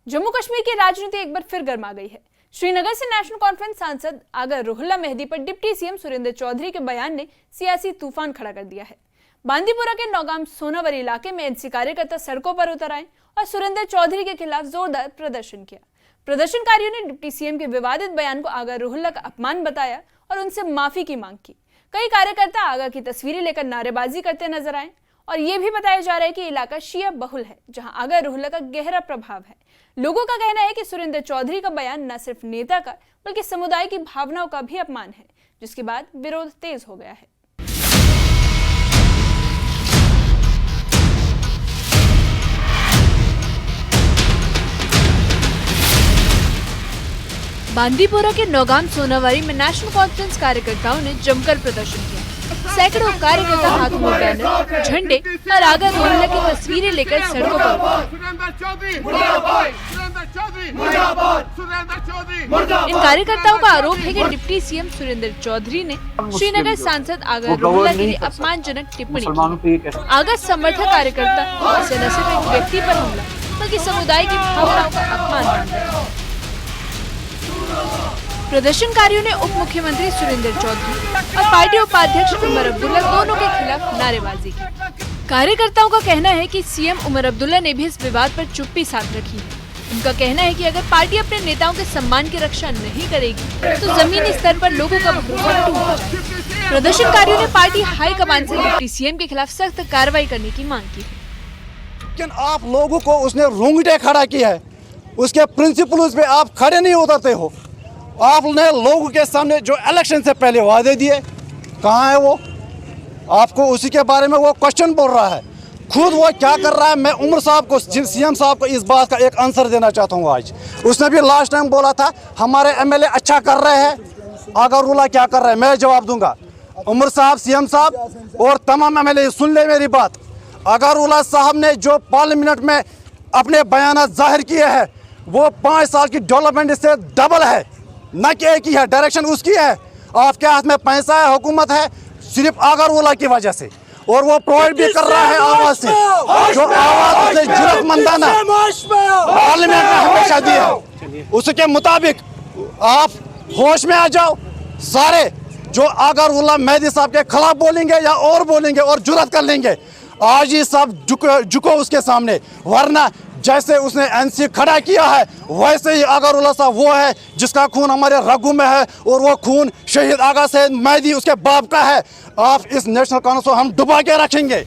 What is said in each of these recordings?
जम्मू कश्मीर की राजनीति एक बार फिर गर्मा गई है। श्रीनगर से नेशनल कॉन्फ्रेंस सांसद आगा रुहुल्ला मेहदी पर डिप्टी सीएम सुरेंद्र चौधरी के बयान ने सियासी तूफान खड़ा कर दिया है। बांदीपुरा के नौगाम सोनावर इलाके में एनसी कार्यकर्ता सड़कों पर उतर आए और सुरेंद्र चौधरी के खिलाफ जोरदार प्रदर्शन किया। प्रदर्शनकारियों ने डिप्टी सीएम के विवादित बयान को आगा रुहुल्ला का अपमान बताया और उनसे माफी की मांग की। कई कार्यकर्ता आगा की तस्वीरें लेकर नारेबाजी करते नजर आए और ये भी बताया जा रहा है कि इलाका शिया बहुल है, जहां आगा रुहुल्ला का गहरा प्रभाव है। लोगों का कहना है कि सुरेंद्र चौधरी का बयान न सिर्फ नेता का बल्कि समुदाय की भावनाओं का भी अपमान है, जिसके बाद विरोध तेज हो गया है। बांदीपुरा के नौगाम सोनावारी में नेशनल कॉन्फ्रेंस कार्यकर्ताओं ने जमकर प्रदर्शन किया। सैकड़ों कार्यकर्ता हाथों में बैनर, झंडे और आगा रुहुल्ला की तस्वीरें लेकर सड़कों पर। इन कार्यकर्ताओं का आरोप है कि डिप्टी सीएम सुरेंद्र चौधरी ने श्रीनगर सांसद आगा रुहुल्ला के लिए अपमानजनक टिप्पणी की। आगा समर्थक कार्यकर्ता से न सिर्फ एक व्यक्ति पर हमला बल्कि समुदाय की भावनाओं का अपमान मान रहे। प्रदर्शनकारियों ने उप मुख्यमंत्री सुरेंद्र चौधरी और पार्टी उपाध्यक्ष उमर अब्दुल्ला दोनों के खिलाफ नारेबाजी की। कार्यकर्ताओं का कहना है कि सीएम उमर अब्दुल्ला ने भी इस विवाद पर चुप्पी साध रखी है। उनका कहना है कि अगर पार्टी अपने नेताओं के सम्मान की रक्षा नहीं करेगी तो जमीनी स्तर पर लोगों का भरोसा टूट जाएगा। प्रदर्शनकारियों ने पार्टी हाईकमान से डिप्टी सीएम के खिलाफ सख्त कार्रवाई करने की मांग की है। लेकिन आप लोगों को उसने रोंगटे खड़ा किया है, उसके प्रिंसिपल्स पे आप खड़े नहीं उतरते हो। आपने लोगों के सामने जो इलेक्शन से पहले वादे दिए, कहाँ है वो? आपको उसी के बारे में वो क्वेश्चन बोल रहा है, खुद वो क्या कर रहा है। मैं उमर साहब को, सीएम साहब को इस बात का एक आंसर देना चाहता हूँ। आज उसने भी लास्ट टाइम बोला था हमारे एमएलए अच्छा कर रहे हैं, आगा रुहुल्ला क्या कर रहे हैं। मैं जवाब दूंगा, उमर साहब, सीएम साहब और तमाम एमएलए सुन ले मेरी बात। आगा रुहुल्ला साहब ने जो पार्लियामेंट में अपने बयान जाहिर किए हैं वो 5 साल की डेवलपमेंट से डबल है, न कि एक ही है। डायरेक्शन उसकी है। आपके हाथ में पैसा है, हुकूमत है, सिर्फ आगा रुहुल्ला की वजह से, और वो प्रोवाइड भी कर रहा है आवाज से, जो आवाज उसे जरूरतमंदाना पार्लियामेंट में हमेशा दी है। उसके मुताबिक आप होश में आ जाओ। सारे जो आगा रुहुल्ला मेहदी साहब के खिलाफ बोलेंगे या और बोलेंगे और जुर्रत कर लेंगे, आज ही सब झुको उसके सामने, वरना जैसे उसने एनसी खड़ा किया है वैसे ही आगा रुहुल्ला साहब वो है जिसका खून हमारे रगों में है, और वो खून शहीद आगा से मेहदी उसके बाप का है। आप इस नेशनल कांग्रेस को हम डुबा के रखेंगे।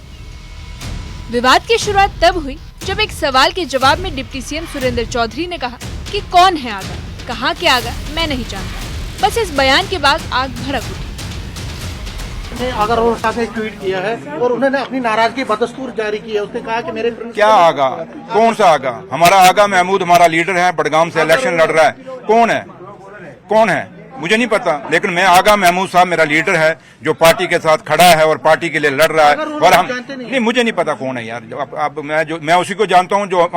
विवाद की शुरुआत तब हुई जब एक सवाल के जवाब में डिप्टी सीएम सुरेंद्र चौधरी ने कहा कि कौन है आगा, कहाँ के आगा मैं नहीं जानता। बस इस बयान के बाद आग भड़क उठी। आगा रुहुल्ला साहब ने ट्वीट किया है और उन्होंने अपनी नाराजगी बदस्तूर जारी की है। उसने कहा कि मेरे क्या आगा, कौन सा आगा? हमारा आगा महमूद हमारा लीडर है, बडगाम से इलेक्शन लड़ रहा है। कौन है? कौन है मुझे नहीं पता, लेकिन मैं आगा महमूद साहब मेरा लीडर है जो पार्टी के साथ खड़ा है और पार्टी के लिए लड़ रहा है। और हम नहीं, मुझे नहीं पता कौन है यार। अब मैं उसी को जानता हूं जो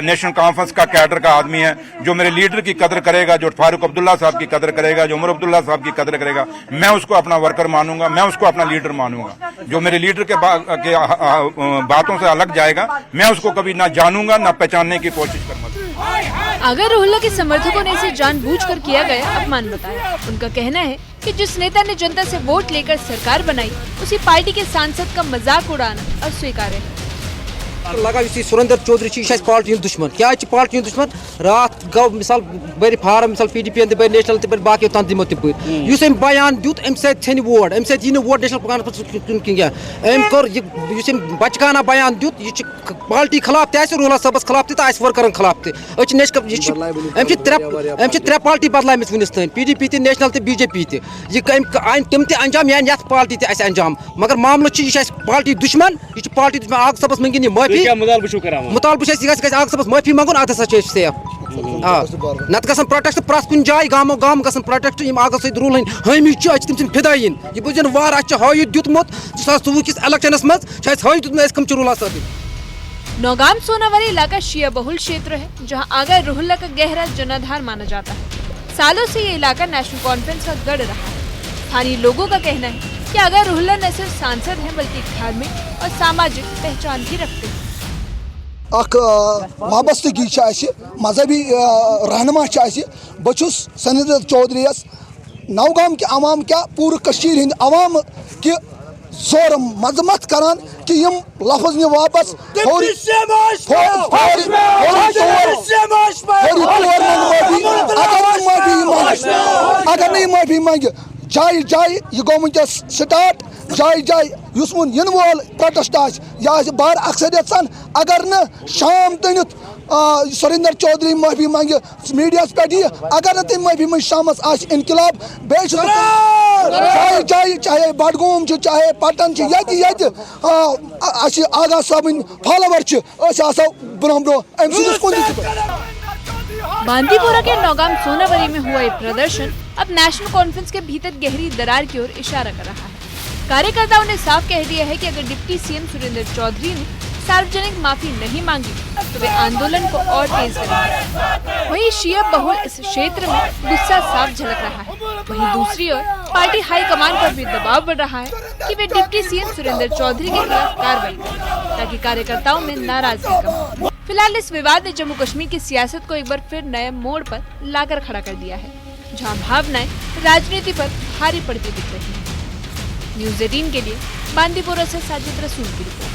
नेशनल कॉन्फ्रेंस का कैडर का आदमी है, जो मेरे लीडर की कदर करेगा, जो फारूक अब्दुल्ला साहब की कदर करेगा, जो उमर अब्दुल्ला साहब की कदर करेगा। मैं उसको अपना वर्कर मानूंगा, मैं उसको अपना लीडर मानूंगा। जो मेरे लीडर के बातों से अलग जाएगा मैं उसको कभी ना जानूंगा ना पहचानने की कोशिश करूंगा। आगा रुहुल्ला के समर्थकों ने इसे जानबूझकर किया गया अपमान बताया। उनका कहना है कि जिस नेता ने जनता से वोट लेकर सरकार बनाई उसी पार्टी के सांसद का मजाक उड़ाना अस्वीकार्य है। लगा सुरेंद्र चौधरी पार्टी दुश्मन। क्या पार्टी दुश्मन? रात गो मिसाल बरी फार्म मिसाल PDP बर नेशनल बर बाकी तन दिमो तप बयान दुत अमे वोट अमे वोट नेशनल बचकाना बयान दुत यह पार्टी खिलाफ तह रुहुल्ला साहबस खिलाफ तह वर्करन खिलाफ त्रे पार्टी बदलाम वनस तन PDP त नेशनल तो BJP तम अंजाम यान ये पार्टी अंजाम, मगर मामला पार्टी दुश्मन। यह पार्टी दुश्मन। आग सबस मंगिन माफी, मुतालबा आग सबस माफी मंगुन, अत हसा सेफ। नत गसन प्रोटेक्ट प्रत कुन जाय गामो गाम गसन प्रोटेक्ट आग सत रूल हामी तम फिदायन। यह बुझन वार हयत दितमुत 2024 किस इलेक्शनस मज हयत दितमुत कम रुहुल्ला साहब। नौगाम सोनावारी इलाका शिया बहुल क्षेत्र है, जहां आगा रुहुल्ला का गहरा जनाधार माना जाता है। सालों से ये इलाका नेशनल कॉन्फ्रेंस का गढ़ रहा है। स्थानीय लोगों का कहना है कि आगा रुहुल्ला न सिर्फ सांसद हैं बल्कि धार्मिक और सामाजिक पहचान भी रखते हैं। वाबस्तगी मजहबी रहनुमा बहुस सनीर चौधरी नौगाम के अवाम क्या पूरे कशीर हिंद अवाम कि जोर मजमत करान कि यम लफ्ज ने वापस अगर नहीं माफी मांगे जाय जाय यह गो वनकस स्टार्ट जाय जाय युस वो इन वोल प्रोटेस्ट यह बार अक्सरियत सान अगर न शाम तनित सुरेंद्र चौधरी माफी मांगे मीडिया पे अगर न तम माफी मंज शाम इनकलाब बे जाय जाय चाहे बडगोम चाहे पटन आगा साबन फॉलोवर ब्रो ब्रो बांदीपुरा के नौगाम सोनावरी में हुआ ये प्रदर्शन अब नेशनल कॉन्फ्रेंस के भीतर गहरी दरार की ओर इशारा कर रहा है। कार्यकर्ताओं ने साफ कह दिया है कि अगर डिप्टी सीएम सुरेंद्र चौधरी ने सार्वजनिक माफी नहीं मांगी तो वे आंदोलन को और तेज करेंगे। वहीं शिया बहुल इस क्षेत्र में गुस्सा साफ झलक रहा है। वहीं दूसरी ओर पार्टी हाईकमान पर भी दबाव बढ़ रहा है कि वे डिप्टी सीएम सुरेंद्र चौधरी के खिलाफ कार्रवाई करें ताकि कार्यकर्ताओं में नाराजगी कम हो। फिलहाल इस विवाद ने जम्मू कश्मीर की सियासत को एक बार फिर नए मोड़ पर लाकर खड़ा कर दिया है, जहां भावनाएं राजनीति पर भारी पड़ती दिख रही है। न्यूज़ 18 के लिए बांदीपुरा से साजिद रसूल की रिपोर्ट।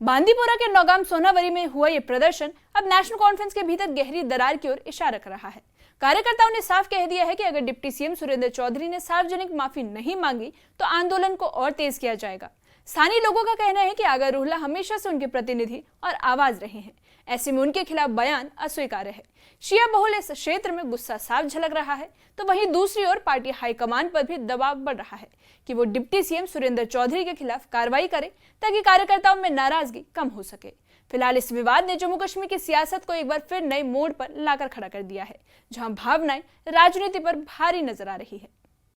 बांदीपुरा के नौगाम सोनावरी में हुआ ये प्रदर्शन अब नेशनल कॉन्फ्रेंस के भीतर गहरी दरार की ओर इशारा कर रहा है। कार्यकर्ताओं ने साफ कह दिया है कि अगर डिप्टी सीएम सुरेंद्र चौधरी ने सार्वजनिक माफी नहीं मांगी तो आंदोलन को और तेज किया जाएगा। स्थानीय लोगों का कहना है कि आगा रूहल्ला हमेशा से उनके प्रतिनिधि और आवाज रहे हैं, ऐसे में उनके खिलाफ बयान अस्वीकार्य है। शिया बहुल इस क्षेत्र में गुस्सा साफ झलक रहा है, तो वहीं दूसरी ओर पार्टी हाईकमान पर भी दबाव बढ़ रहा है कि वो डिप्टी सीएम सुरेंद्र चौधरी के खिलाफ कार्रवाई करे ताकि कार्यकर्ताओं में नाराजगी कम हो सके। फिलहाल इस विवाद ने जम्मू कश्मीर की सियासत को एक बार फिर नए मोड़ पर लाकर खड़ा कर दिया है, जहां भावनाएं राजनीति पर भारी नजर आ रही है।